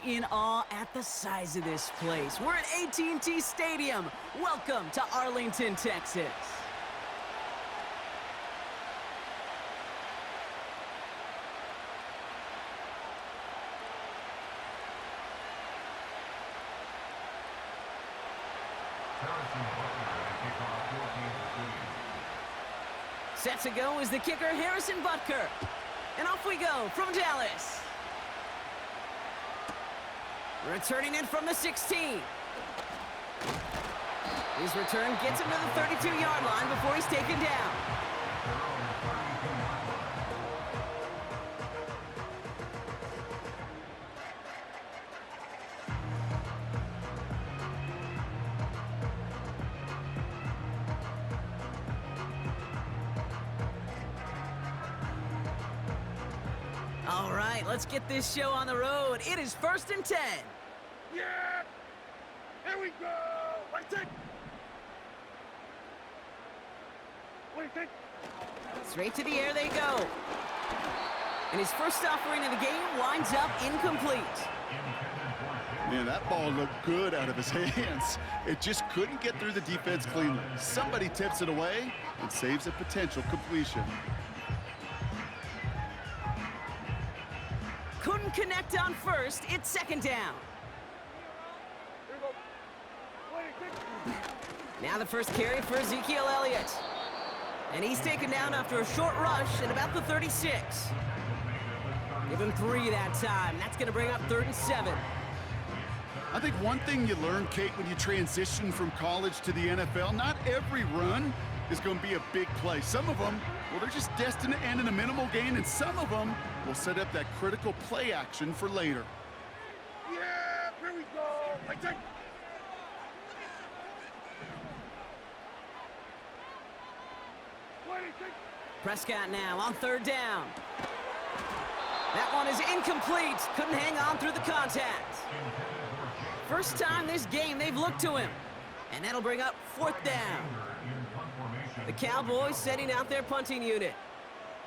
in awe at the size of this place. We're at AT&T Stadium. Welcome to Arlington, Texas. Set to go is the kicker, Harrison Butker. And off we go from Dallas. Returning it from the 16. His return gets him to the 32-yard line before he's taken down. All right, let's get this show on the road. It is 1st and 10. Yeah! Here we go! Wait. Straight to the air they go. And his first offering of the game winds up incomplete. Man, that ball looked good out of his hands. It just couldn't get through the defense cleanly. Somebody tips it away and saves a potential completion. Couldn't connect on first. It's 2nd down. Now the first carry for Ezekiel Elliott. And he's taken down after a short rush at about the 36. Give him 3 that time. That's going to bring up 3rd and 7. I think one thing you learn, Kate, when you transition from college to the NFL, not every run is going to be a big play. Some of them, well, they're just destined to end in a minimal gain, and some of them will set up that critical play action for later. Yeah! Here we go! Prescott now on 3rd down. That one is incomplete. Couldn't hang on through the contact. First time this game they've looked to him. And that'll bring up 4th down. The Cowboys setting out their punting unit.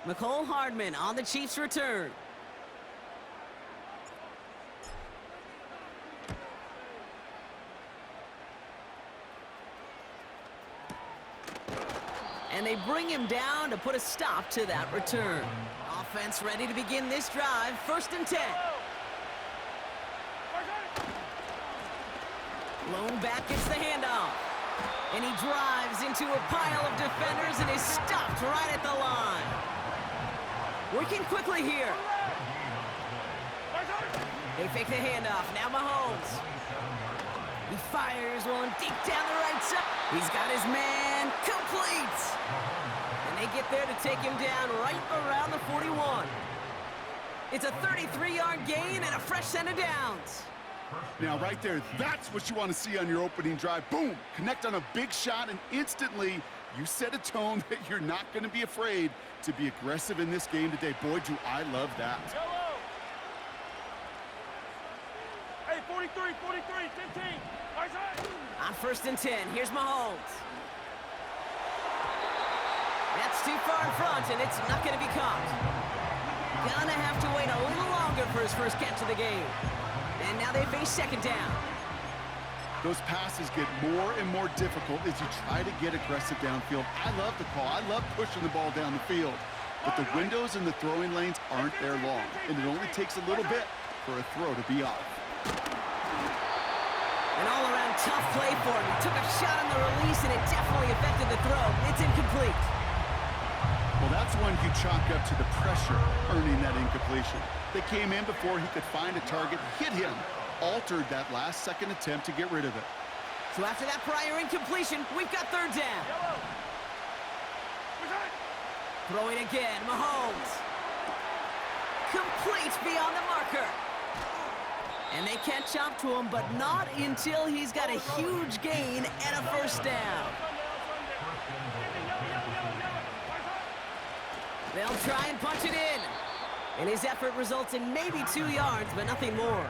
McCole Hardman on the Chiefs' return. And they bring him down to put a stop to that return. Offense ready to begin this drive. 1st and 10. Lone back gets the handoff. And he drives into a pile of defenders and is stopped right at the line. Working quickly here. They fake the handoff. Now Mahomes. He fires one deep down the right side. He's got his man complete. And they get there to take him down right around the 41. It's a 33-yard gain and a fresh set of downs. Now, right there, that's what you want to see on your opening drive. Boom! Connect on a big shot, and instantly you set a tone that you're not going to be afraid to be aggressive in this game today. Boy, do I love that. Hey, 43, 15. On 1st and 10, here's Mahomes. That's too far in front, and it's not going to be caught. Gonna have to wait a little longer for his first catch of the game. And now they face 2nd down. Those passes get more and more difficult as you try to get aggressive downfield. I love the call. I love pushing the ball down the field. But the windows in the throwing lanes aren't there long, and it only takes a little bit for a throw to be off. An all-around tough play for him. He took a shot on the release, and it definitely affected the throw. It's incomplete. Well, that's one you chalk up to the pressure earning that incompletion. They came in before he could find a target, hit him, altered that last-second attempt to get rid of it. So after that prior incompletion, we've got 3rd down. Throwing again, Mahomes. Complete beyond the marker. And they catch up to him, but not until he's got a huge gain and a 1st down. They'll try and punch it in. And his effort results in maybe 2 yards, but nothing more.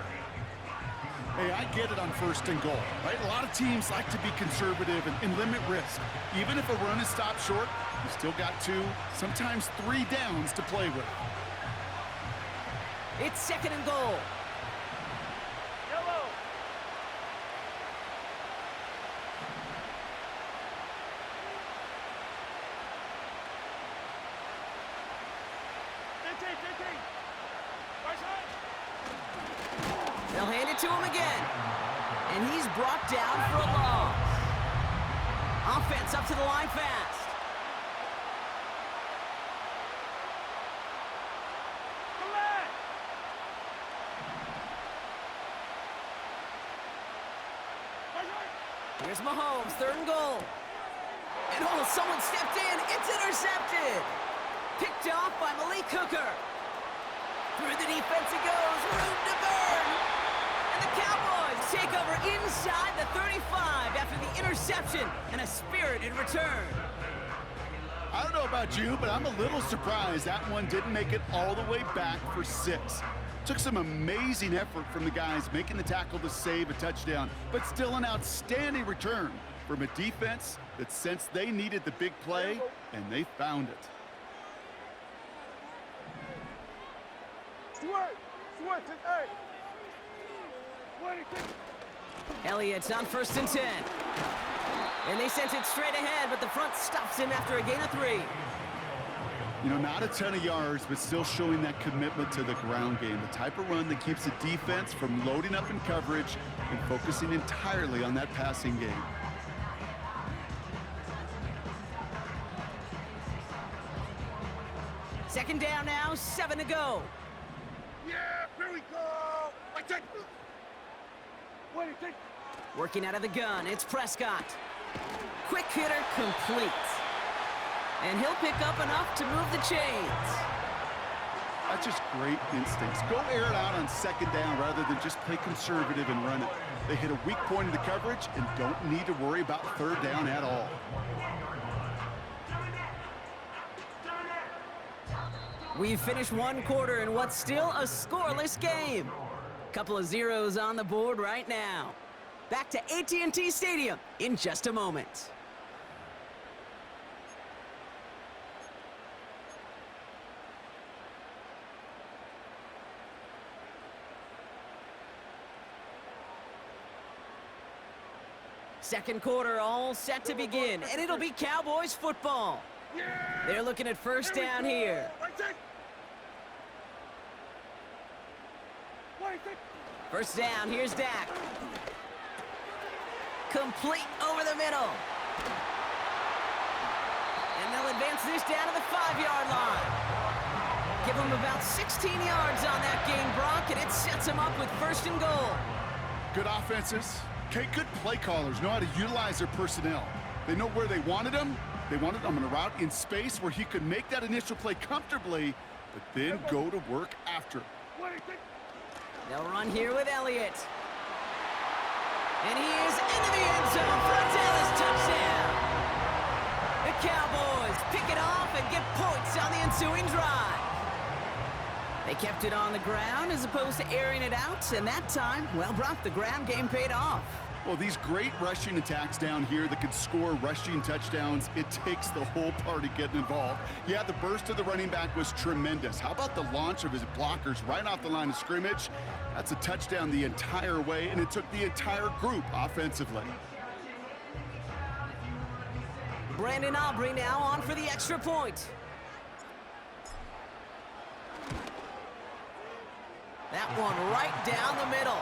Hey, I get it on 1st and goal, right? A lot of teams like to be conservative and limit risk. Even if a run is stopped short, you still got 2, sometimes 3 downs to play with. It's 2nd and goal. to him again. And he's brought down for a loss. Offense up to the line fast. Here's Mahomes, 3rd and goal. And oh, someone stepped in. It's intercepted. Picked off by Malik Hooker. Through the defense it goes. Room to burn. And the Cowboys take over inside the 35 after the interception and a spirited return. I don't know about you, but I'm a little surprised that one didn't make it all the way back for 6. Took some amazing effort from the guys making the tackle to save a touchdown, but still an outstanding return from a defense that sensed they needed the big play, and they found it. Elliott's on 1st and 10. And they sent it straight ahead, but the front stops him after a gain of 3. You know, not a ton of yards, but still showing that commitment to the ground game. The type of run that keeps the defense from loading up in coverage and focusing entirely on that passing game. Second down now, 7 to go. Yeah, here we go. Like that. Wait, take. Working out of the gun, it's Prescott. Quick hitter complete. And he'll pick up enough to move the chains. That's just great instincts. Go air it out on 2nd down rather than just play conservative and run it. They hit a weak point in the coverage and don't need to worry about 3rd down at all. We've finished 1 quarter in what's still a scoreless game. Couple of zeros on the board right now. Back to AT&T Stadium in just a moment. Second quarter all set to begin, and it'll be Cowboys football. They're looking at 1st down here. 1st down, here's Dak. Complete over the middle. And they'll advance this down to the 5-yard line. Give them about 16 yards on that gain, Brock, and it sets them up with 1st and goal. Good offenses. Okay, good play callers know how to utilize their personnel. They know where they wanted them. They wanted them on a route in space where he could make that initial play comfortably, but then go to work after. They'll run here with Elliott. And he is into the end zone for a Dallas touchdown. The Cowboys pick it off and get points on the ensuing drive. They kept it on the ground as opposed to airing it out, and that time, well, Brock, the ground game paid off. Well, these great rushing attacks down here that could score rushing touchdowns, it takes the whole party getting involved. Yeah, the burst of the running back was tremendous. How about the launch of his blockers right off the line of scrimmage? That's a touchdown the entire way, and it took the entire group offensively. Brandon Aubrey now on for the extra point. That one right down the middle.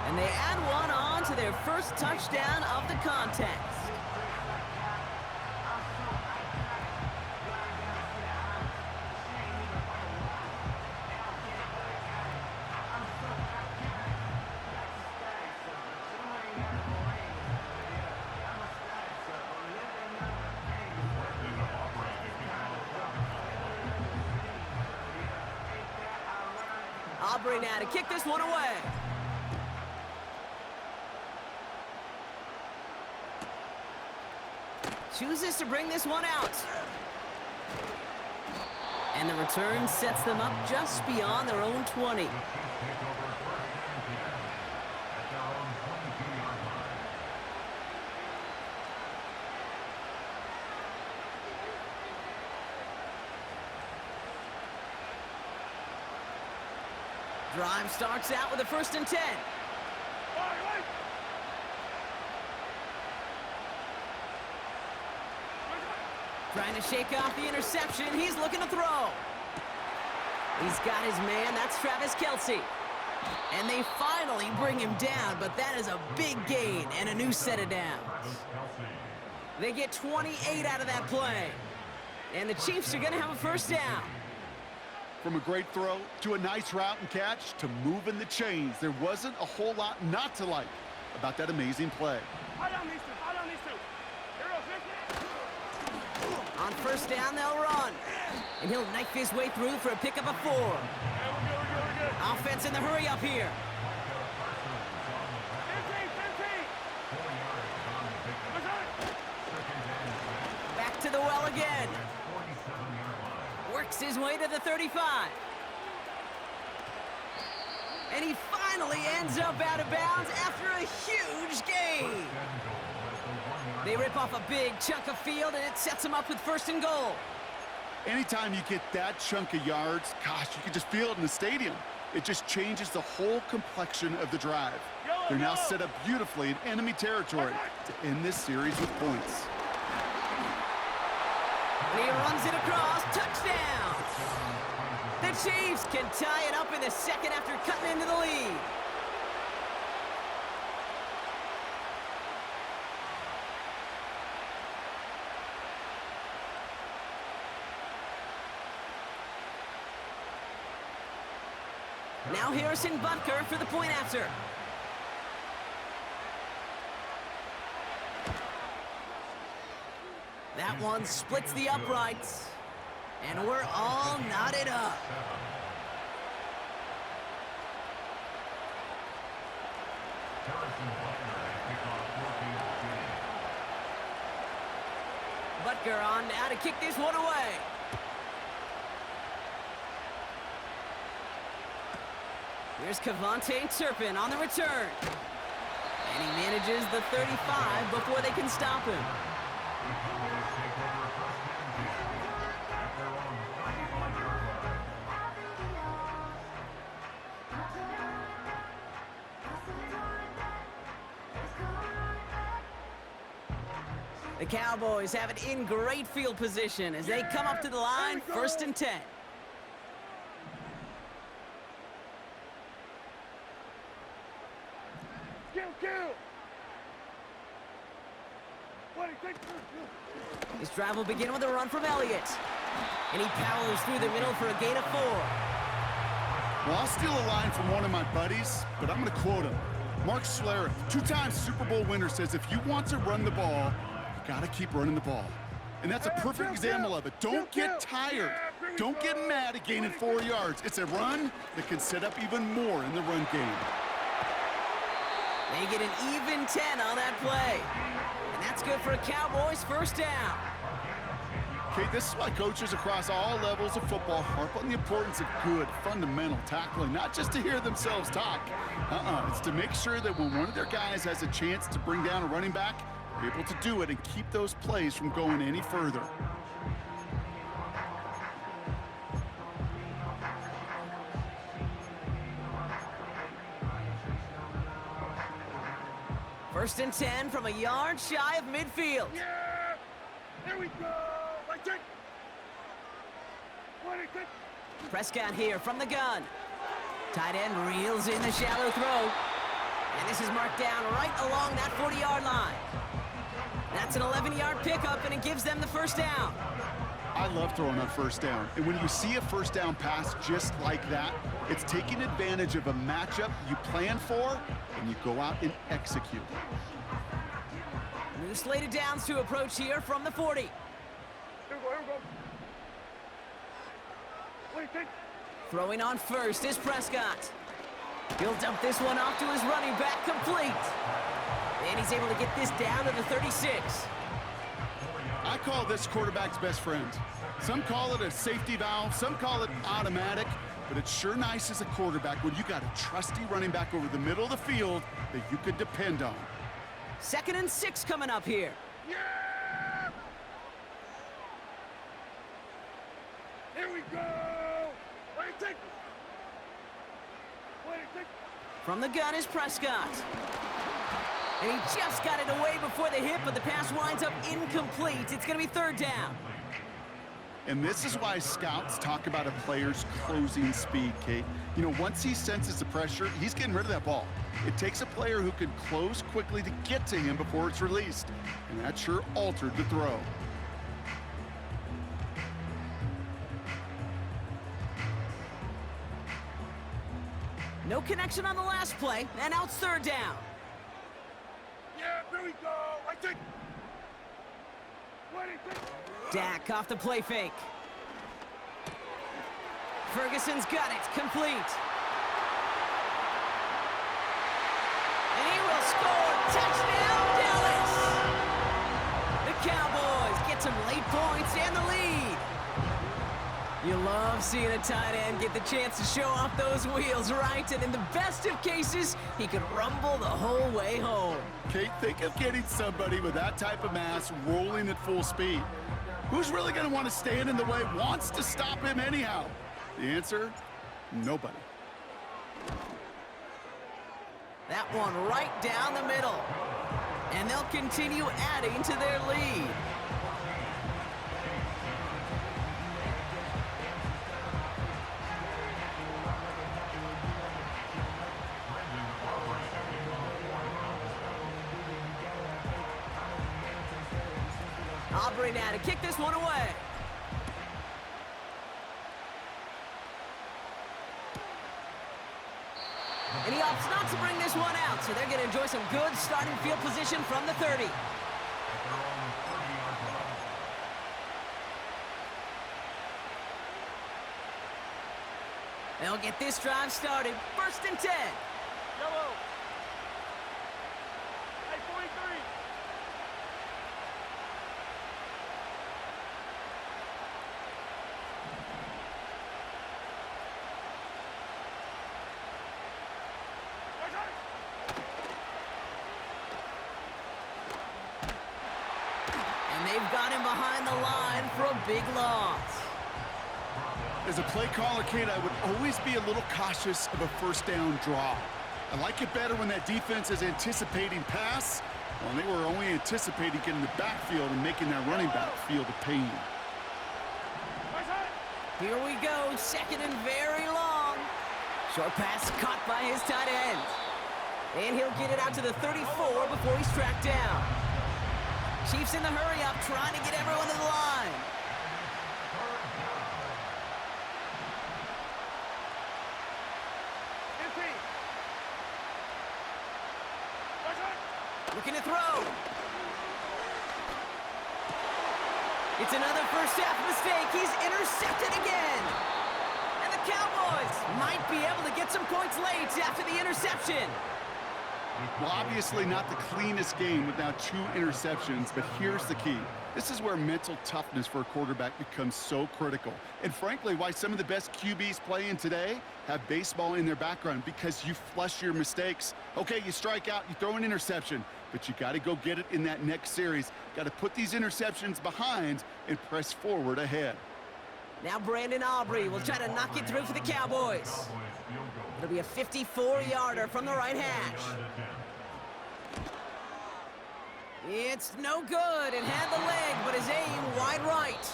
And they add one on to their 1st touchdown of the contest. Aubrey now to kick this one away. Chooses to bring this one out. And the return sets them up just beyond their own 20. Drive starts out with a 1st and 10. Trying to shake off the interception. He's looking to throw. He's got his man. That's Travis Kelce. And they finally bring him down, but that is a big gain and a new set of downs. They get 28 out of that play. And the Chiefs are going to have a first down. From a great throw to a nice route and catch to moving the chains, there wasn't a whole lot not to like about that amazing play. On first down, they'll run. And he'll knife his way through for a pickup of 4. We're good. Offense in the hurry up here. 15. Back to the well again. Works his way to the 35. And he finally ends up out of bounds after a huge gain. They rip off a big chunk of field, and it sets them up with 1st and goal. Anytime you get that chunk of yards, gosh, you can just feel it in the stadium. It just changes the whole complexion of the drive. They're now set up beautifully in enemy territory to end this series with points. And he runs it across. Touchdown! The Chiefs can tie it up in the second after cutting into the lead. Now Harrison Butker for the point after. That one splits the uprights. And we're all knotted up. Butker on now to kick this one away. Here's Kevontae Turpin on the return. And he manages the 35 before they can stop him. The Cowboys have it in great field position as they come up to the line, 1st and 10. His drive will begin with a run from Elliott. And he powers through the middle for a gain of 4. Well, I'll steal a line from one of my buddies, but I'm going to quote him. Mark Schlereth, 2-time Super Bowl winner, says if you want to run the ball, you got to keep running the ball. And that's a perfect example of it. Don't get tired. Don't get mad at gaining 4 yards. It's a run that can set up even more in the run game. They get an even 10 on that play. And that's good for a Cowboys first down. Okay, this is why coaches across all levels of football harp on the importance of good, fundamental tackling, not just to hear themselves talk. It's to make sure that when one of their guys has a chance to bring down a running back, they're able to do it and keep those plays from going any further. First and 10 from a yard shy of midfield. Yeah! There we go! Like that! 26! Prescott here from the gun. Tight end reels in the shallow throw. And this is marked down right along that 40-yard line. That's an 11-yard pickup, and it gives them the first down. I love throwing on first down. And when you see a first down pass just like that, it's taking advantage of a matchup you plan for, and you go out and execute. New slated downs to approach here from the 40. Here we go. Wait, take. Throwing on first is Prescott. He'll dump this one off to his running back, complete. And he's able to get this down to the 36. I call this quarterback's best friend. Some call it a safety valve, some call it automatic, but it's sure nice as a quarterback when you got a trusty running back over the middle of the field that you could depend on. 2nd and 6 coming up here. Yeah! Here we go! Wait, take. From the gun is Prescott. And he just got it away before the hit, but the pass winds up incomplete. It's going to be 3rd down. And this is why scouts talk about a player's closing speed, Kate. You know, once he senses the pressure, he's getting rid of that ball. It takes a player who can close quickly to get to him before it's released. And that sure altered the throw. No connection on the last play, and now it's third down. Yeah, here we go. I take. Dak off the play fake. Ferguson's got it, complete. And he will score. Touchdown, Dallas! The Cowboys get some late points and the lead. You love seeing a tight end get the chance to show off those wheels, right? And in the best of cases, he could rumble the whole way home. Kate, think of getting somebody with that type of mass rolling at full speed. Who's really going to want to stand in the way, wants to stop him anyhow? The answer, nobody. That one right down the middle. And they'll continue adding to their lead. Aubrey now to kick this one away. And he opts not to bring this one out, so they're going to enjoy some good starting field position from the 30. They'll get this drive started. First and 10. Yellow. Hey, 43. And they've got him behind the line for a big loss. As a play caller, Kate, I would always be a little cautious of a first down draw. I like it better when that defense is anticipating pass, when they were only anticipating getting the backfield and making that running back feel the pain. Here we go, second and very long. Short pass caught by his tight end. And he'll get it out to the 34 before he's tracked down. Chiefs in the hurry up, trying to get everyone to the line. Looking to throw. It's another first half mistake. He's intercepted again. And the Cowboys might be able to get some points late after the interception. Well, obviously not the cleanest game with now 2 interceptions, but here's the key. This is where mental toughness for a quarterback becomes so critical. And frankly, why some of the best QBs playing today have baseball in their background, because you flush your mistakes. Okay, you strike out, you throw an interception, but you got to go get it in that next series. Got to put these interceptions behind and press forward ahead. Now Brandon Aubrey will try to knock it through for the Cowboys. It'll be a 54-yarder from the right hash. It's no good, and had the leg, but his aim wide right.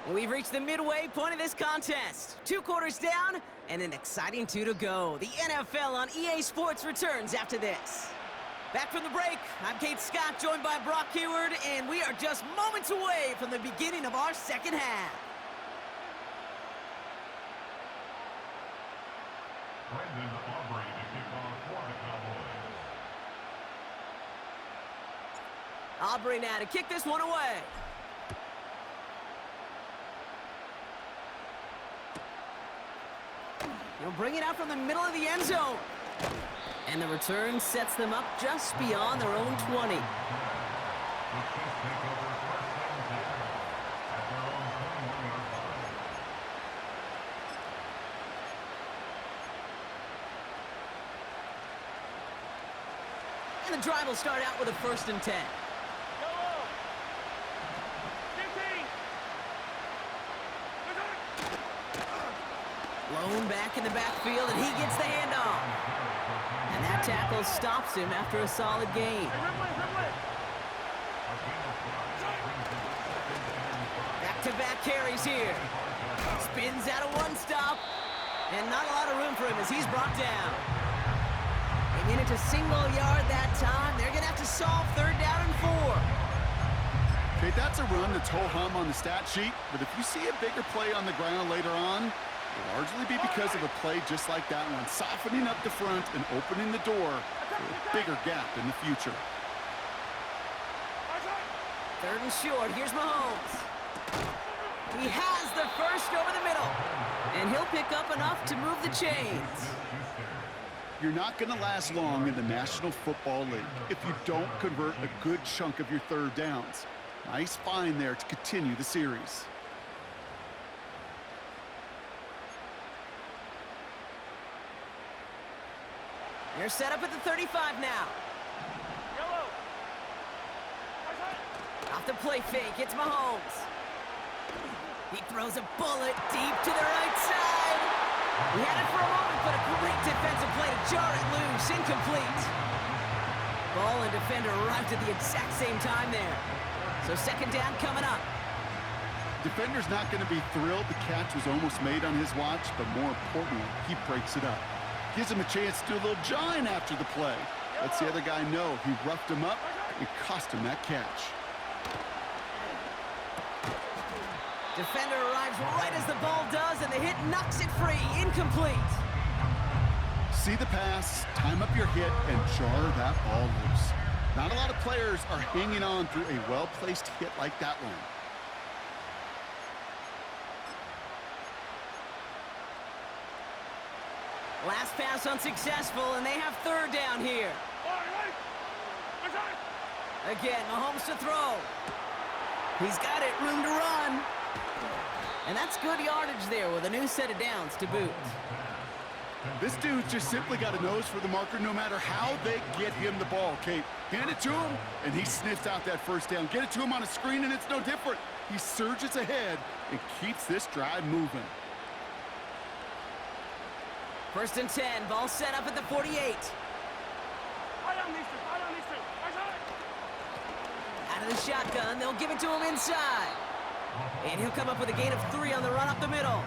And we've reached the midway point of this contest. 2 quarters down, and an exciting 2 to go. The NFL on EA Sports returns after this. Back from the break, I'm Kate Scott, joined by Brock Hayward, and we are just moments away from the beginning of our second half. Brandon Aubrey to kick off for the Cowboys. Aubrey now to kick this one away. He'll bring it out from the middle of the end zone. And the return sets them up just beyond their own 20. And the drive will start out with a first and 10. Blown back in the backfield, and he gets the handoff. And that tackle stops him after a solid gain. Back Back-to-back carries here. Spins out of one stop. And not a lot of room for him as he's brought down. They made it to single yard that time. They're going to have to solve 3rd down and 4. Okay, that's a run that's ho-hum on the stat sheet, but if you see a bigger play on the ground later on, it'll largely be because of a play just like that one, softening up the front and opening the door for a bigger gap in the future. 3rd and short. Here's Mahomes. He has the first over the middle, and he'll pick up enough to move the chains. You're not going to last long in the National Football League if you don't convert a good chunk of your 3rd downs. Nice find there to continue the series. They're set up at the 35 now. Off the play fake, it's Mahomes. He throws a bullet deep to the right side. He had it for a moment, but a great defensive play to jar it loose. Incomplete. Ball and defender arrived at the exact same time there. So 2nd down coming up. Defender's not going to be thrilled the catch was almost made on his watch, but more importantly, he breaks it up. Gives him a chance to do a little jawing after the play. Lets the other guy know he roughed him up and cost him that catch. Defender arrives right as the ball does, and the hit knocks it free. Incomplete. See the pass, time up your hit, and jar that ball loose. Not a lot of players are hanging on through a well-placed hit like that one. Last pass unsuccessful, and they have 3rd down here. Again, Mahomes to throw. He's got it, room to run. And that's good yardage there with a new set of downs to boot. This dude's just simply got a nose for the marker no matter how they get him the ball, Kate. Hand it to him, and he sniffs out that 1st down. Get it to him on a screen, and it's no different. He surges ahead and keeps this drive moving. 1st and 10, ball set up at the 48. Out of the shotgun, they'll give it to him inside. And he'll come up with a gain of 3 on the run up the middle.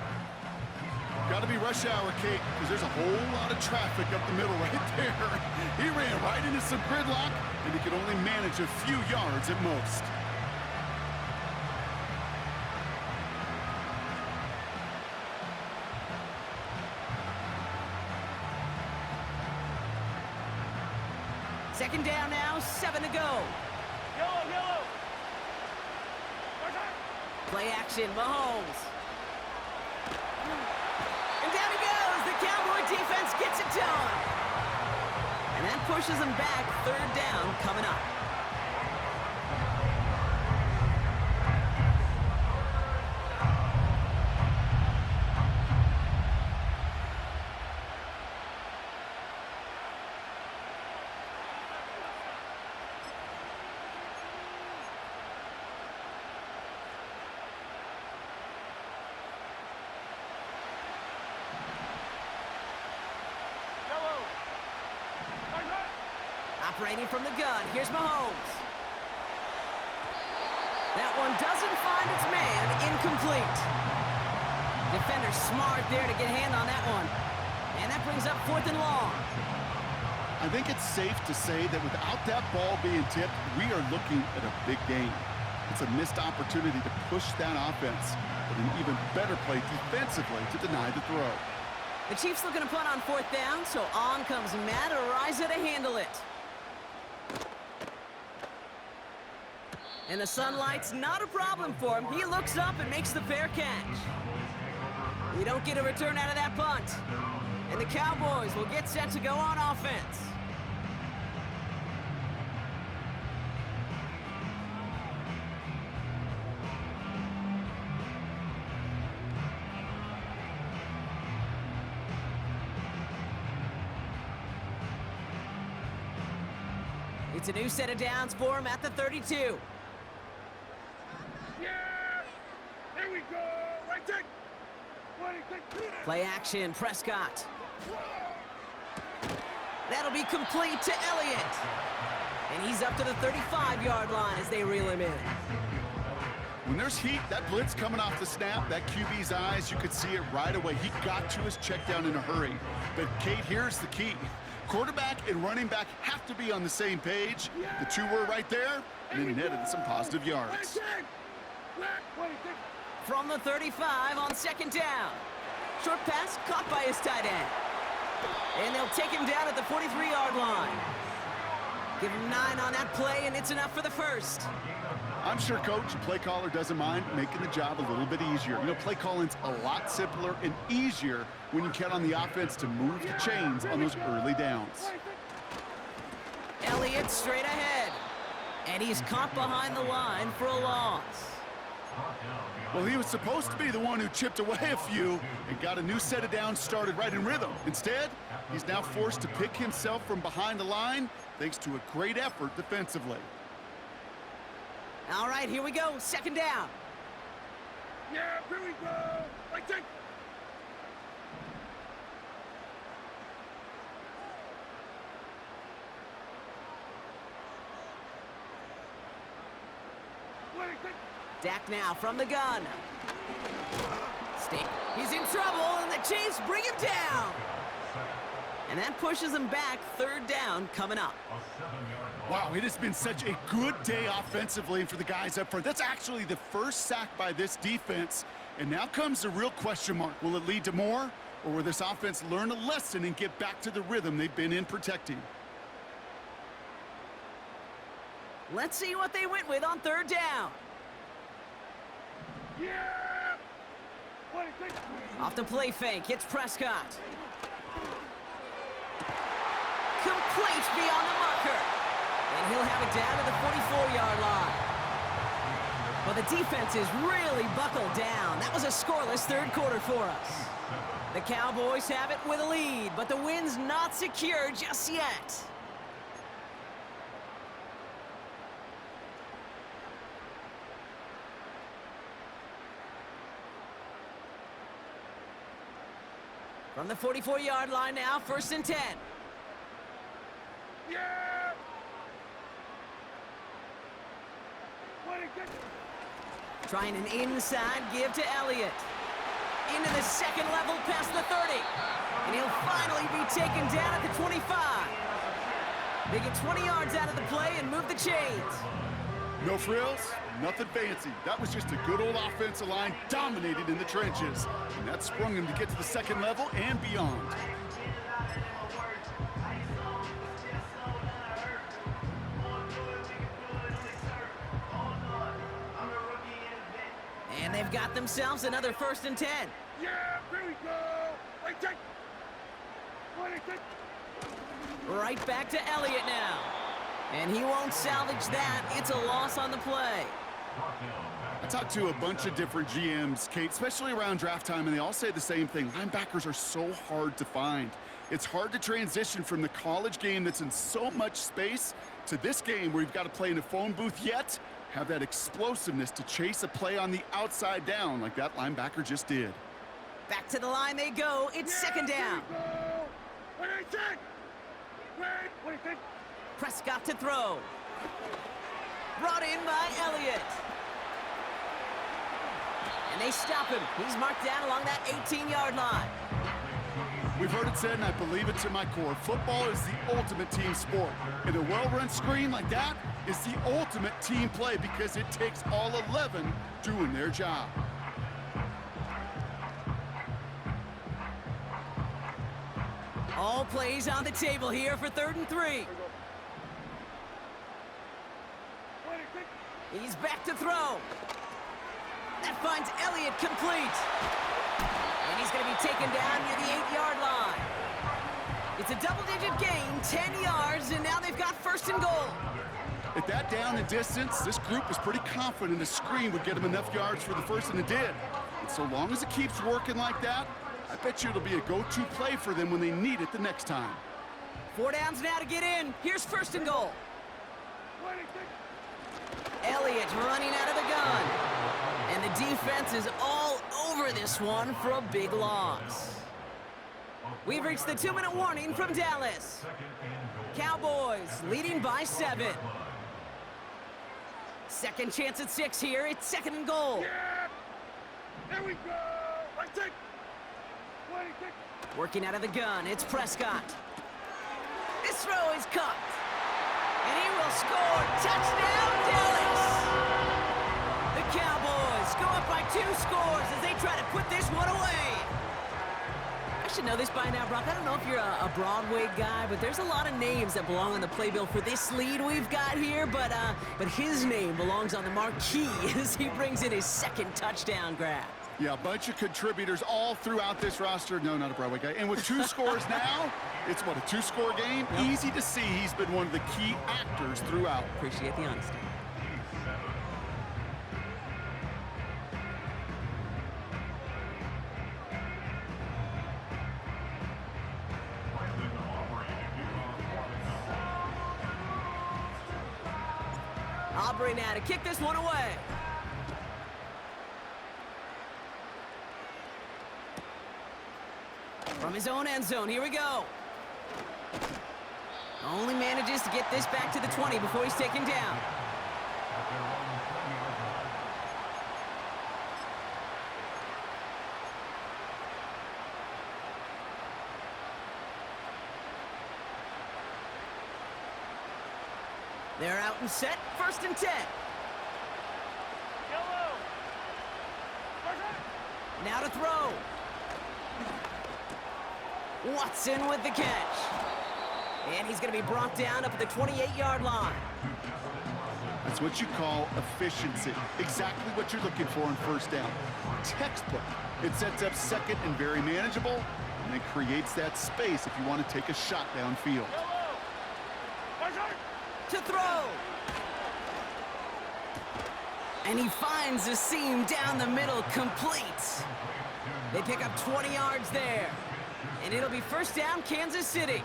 Got to be rush hour, Kate, because there's a whole lot of traffic up the middle right there. He ran right into some gridlock, and he could only manage a few yards at most. Second down now, 7 to go. Play action, Mahomes. And down he goes. The Cowboy defense gets it done. And that pushes them back. 3rd down coming up. Operating from the gun, here's Mahomes. That one doesn't find its man, incomplete. Defender smart there to get a hand on that one. And that brings up 4th and long. I think it's safe to say that without that ball being tipped, we are looking at a big game. It's a missed opportunity to push that offense, but an even better play defensively to deny the throw. The Chiefs looking to punt on 4th down, so on comes Matt Araiza to handle it. And the sunlight's not a problem for him. He looks up and makes the fair catch. We don't get a return out of that punt. And the Cowboys will get set to go on offense. It's a new set of downs for him at the 32. Yeah! Here we go! Right there! Play action, Prescott. That'll be complete to Elliott. And he's up to the 35-yard line as they reel him in. When there's heat, that blitz coming off the snap, that QB's eyes, you could see it right away. He got to his check down in a hurry. But, Kate, here's the key. Quarterback and running back have to be on the same page. The two were right there, and it netted some positive yards. From the 35 on second down. Short pass caught by his tight end. And they'll take him down at the 43-yard line. Give him 9 on that play, and it's enough for the first. I'm sure Coach, play caller, doesn't mind making the job a little bit easier. You know, play calling's a lot simpler and easier when you count on the offense to move the chains on those early downs. Elliott straight ahead. And he's caught behind the line for a loss. Well, he was supposed to be the one who chipped away a few and got a new set of downs started right in rhythm. Instead, he's now forced to pick himself from behind the line thanks to a great effort defensively. All right, here we go. Second down. Yeah, here we go. Like that. Dak now from the gun. He's in trouble, and the Chiefs bring him down. And that pushes him back. Third down coming up. Wow, it has been such a good day offensively for the guys up front. That's actually the first sack by this defense. And now comes the real question mark. Will it lead to more? Or will this offense learn a lesson and get back to the rhythm they've been in protecting? Let's see what they went with on third down. Yeah! Off the play fake, hits Prescott. Complete beyond the marker. And he'll have it down to the 44-yard line. Well, the defense is really buckled down. That was a scoreless third quarter for us. The Cowboys have it with a lead, but the win's not secure just yet. From the 44-yard line now, 1st and 10. Yeah! Trying an inside give to Elliott. Into the second level past the 30. And he'll finally be taken down at the 25. They get 20 yards out of the play and move the chains. No frills, nothing fancy. That was just a good old offensive line dominated in the trenches. And that sprung him to get to the second level and beyond. And they've got themselves another 1st and 10. Yeah, here we go. Like that. Right back to Elliott now. And he won't salvage that. It's a loss on the play. I talked to a bunch of different GMs, Kate, especially around draft time, and they all say the same thing. Linebackers are so hard to find. It's hard to transition from the college game that's in so much space to this game where you've got to play in a phone booth, yet have that explosiveness to chase a play on the outside down like that linebacker just did. Back to the line they go. It's second down. What do you think? What do you think? Prescott to throw. Brought in by Elliott. And they stop him. He's marked down along that 18-yard line. We've heard it said, and I believe it to my core, football is the ultimate team sport. And a well-run screen like that is the ultimate team play because it takes all 11 doing their job. All plays on the table here for 3rd and 3. He's back to throw. That finds Elliott complete. And he's going to be taken down near the 8-yard line. It's a double-digit gain, 10 yards, and now they've got 1st and goal. At that down and distance, this group was pretty confident a screen would get them enough yards for the first, and it did. And so long as it keeps working like that, I bet you it'll be a go-to play for them when they need it the next time. 4 downs now to get in. Here's 1st and goal. Elliott running out of the gun. And the defense is all over this one for a big loss. We've reached the 2-minute warning from Dallas. Cowboys leading by 7. Second chance at 6 here. It's 2nd and goal. Yeah! Here we go! I take 20, take... Working out of the gun, it's Prescott. This throw is caught. And he will score. Touchdown, Dallas! The Cowboys go up by 2 scores as they try to put this one away. I should know this by now, Brock. I don't know if you're a Broadway guy, but there's a lot of names that belong on the playbill for this lead we've got here, but his name belongs on the marquee as he brings in his 2nd touchdown grab. Yeah, a bunch of contributors all throughout this roster. No, not a Broadway guy. And with 2 scores now, it's what, a 2-score game? Yep. Easy to see he's been one of the key actors throughout. Appreciate the honesty. Aubrey now to kick this one away. From his own end zone, here we go. Only manages to get this back to the 20 before he's taken down. They're out and set, 1st and 10. Yellow! Now to throw. Watson with the catch. And he's going to be brought down up at the 28-yard line. That's what you call efficiency. Exactly what you're looking for on 1st down. Textbook. It sets up 2nd and very manageable, and it creates that space if you want to take a shot downfield. To throw. And he finds a seam down the middle, complete. They pick up 20 yards there. And it'll be 1st down, Kansas City.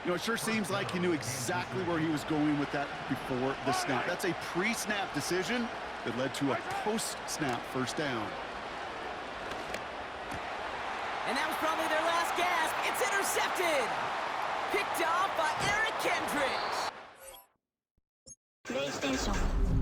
You know, it sure seems like he knew exactly where he was going with that before the snap. That's a pre-snap decision that led to a post-snap 1st down. And that was probably their last gasp. It's intercepted. Picked off by Eric Kendricks. プレイステーション